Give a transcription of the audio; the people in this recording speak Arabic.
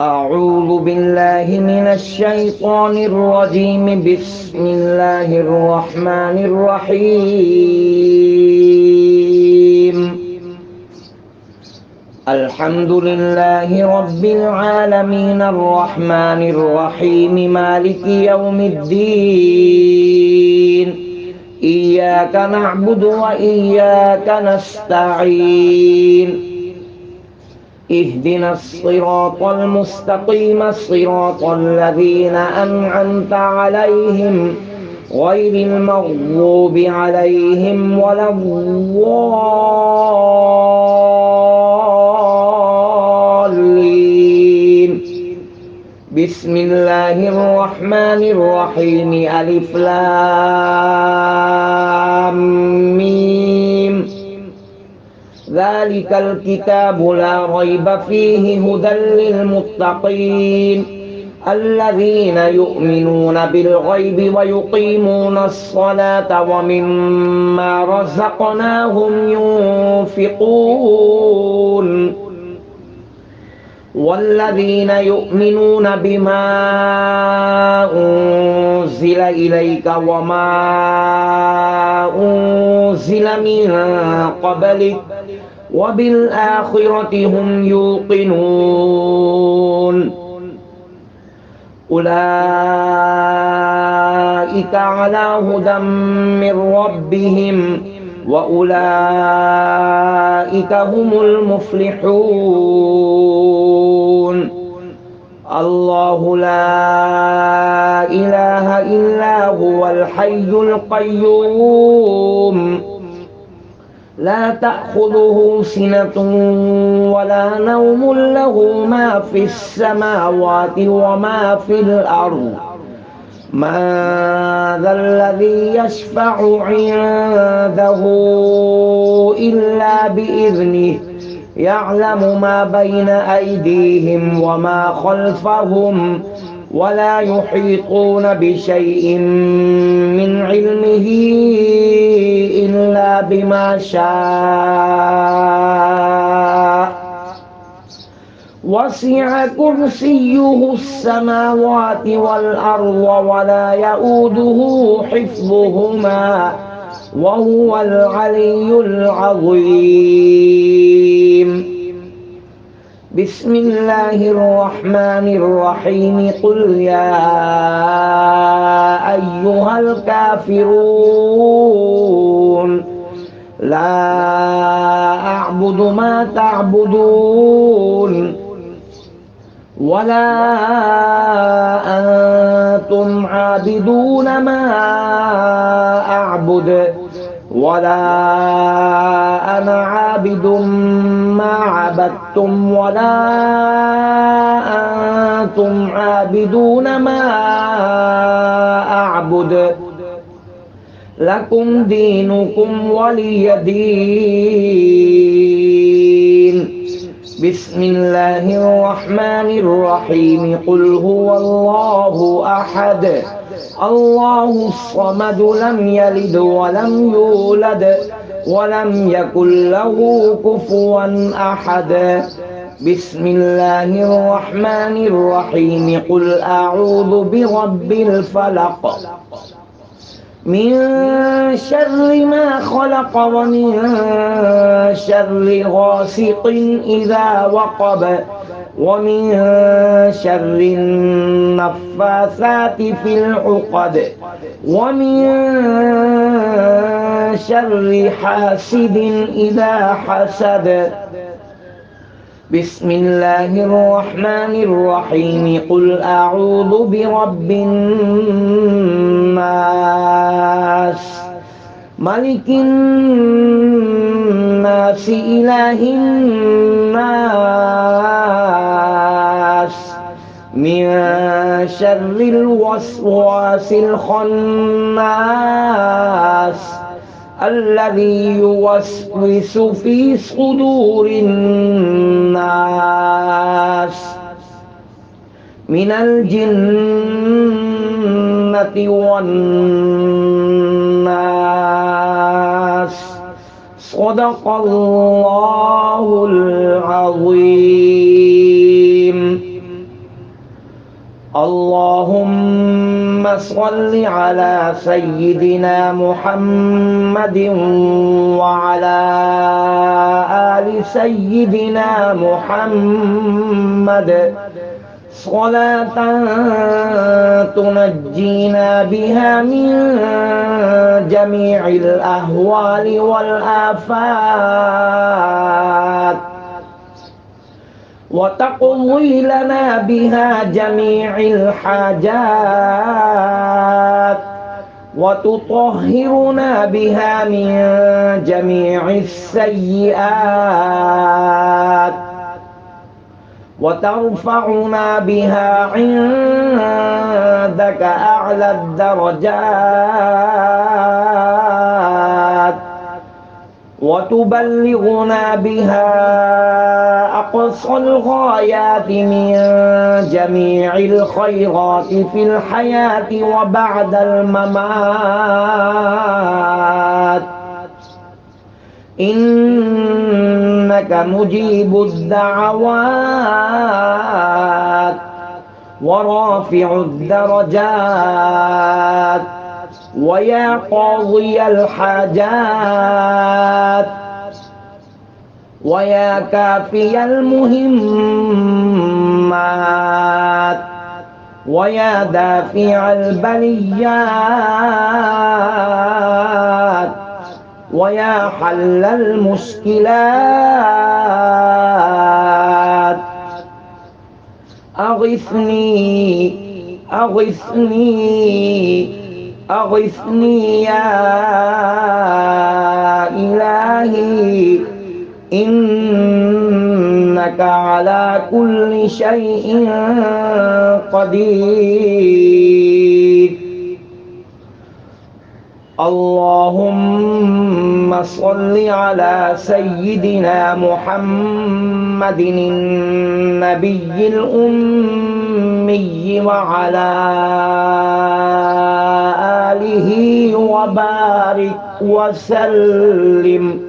أعوذ بالله من الشيطان الرجيم. بسم الله الرحمن الرحيم. الحمد لله رب العالمين الرحمن الرحيم مالك يوم الدين. إياك نعبد وإياك نستعين. اهدنا الصراط المستقيم صراط الذين أنعمت عليهم غير المغضوب عليهم ولا الضالين. بسم الله الرحمن الرحيم. ألف لام ميم. ذلك الكتاب لا ريب فيه هدى للمتقين الذين يؤمنون بالغيب ويقيمون الصلاة ومما رزقناهم ينفقون والذين يؤمنون بما أنزل إليك وما أنزل من قبلك وبالآخرة هم يوقنون. أولئك على هدى من ربهم وأولئك هم المفلحون. الله لا إله إلا هو الحي القيوم لا تأخذه سنة ولا نوم له ما في السماوات وما في الأرض. من ذا الذي يشفع عنده إلا بإذنه يعلم ما بين أيديهم وما خلفهم ولا يحيطون بشيء من علمه إلا بما شاء. وسع كرسيه السماوات والأرض ولا يؤوده حفظهما وهو العلي العظيم. بسم الله الرحمن الرحيم. قل يا أيها الكافرون لا أعبد ما تعبدون ولا أنتم عابدون ما أعبد ولا أنا عابد ما عبدتم ولا أنتم عابدون ما أعبد لكم دينكم ولي دين. بسم الله الرحمن الرحيم. قل هو الله أحد الله الصمد لم يلد ولم يولد ولم يكن له كفوا أحد. بسم الله الرحمن الرحيم. قل أعوذ برب الفلق من شر ما خلق ومن شر غاسق إذا وقب ومن شر النفاثات في العقد ومن شر حاسد إذا حسد. بسم الله الرحمن الرحيم. قل أعوذ برب الناس ملك الناس إله الناس من شر الوسواس الخناس الذي يوسوس في صدور الناس من الجنة والناس. صدق الله العظيم. اللهم صل على سيدنا محمد وعلى آل سيدنا محمد صلاة تنجينا بها من جميع الأهوال والآفات وتقضي لنا بها جميع الحاجات وتطهرنا بها من جميع السيئات وترفعنا بها عندك أعلى الدرجات وتبلغنا بها أقصى الغايات من جميع الخيرات في الحياة وبعد الممات إنك مجيب الدعوات ورافع الدرجات ويا قاضي الحاجات ويا كافي المهمات ويا دافع البليات ويا حل المشكلات أغثني أغثني أغثني يا إلهي إنك على كل شيء قدير. اللهم صل على سيدنا محمد النبي الأمي وعلى آله وبارك وسلم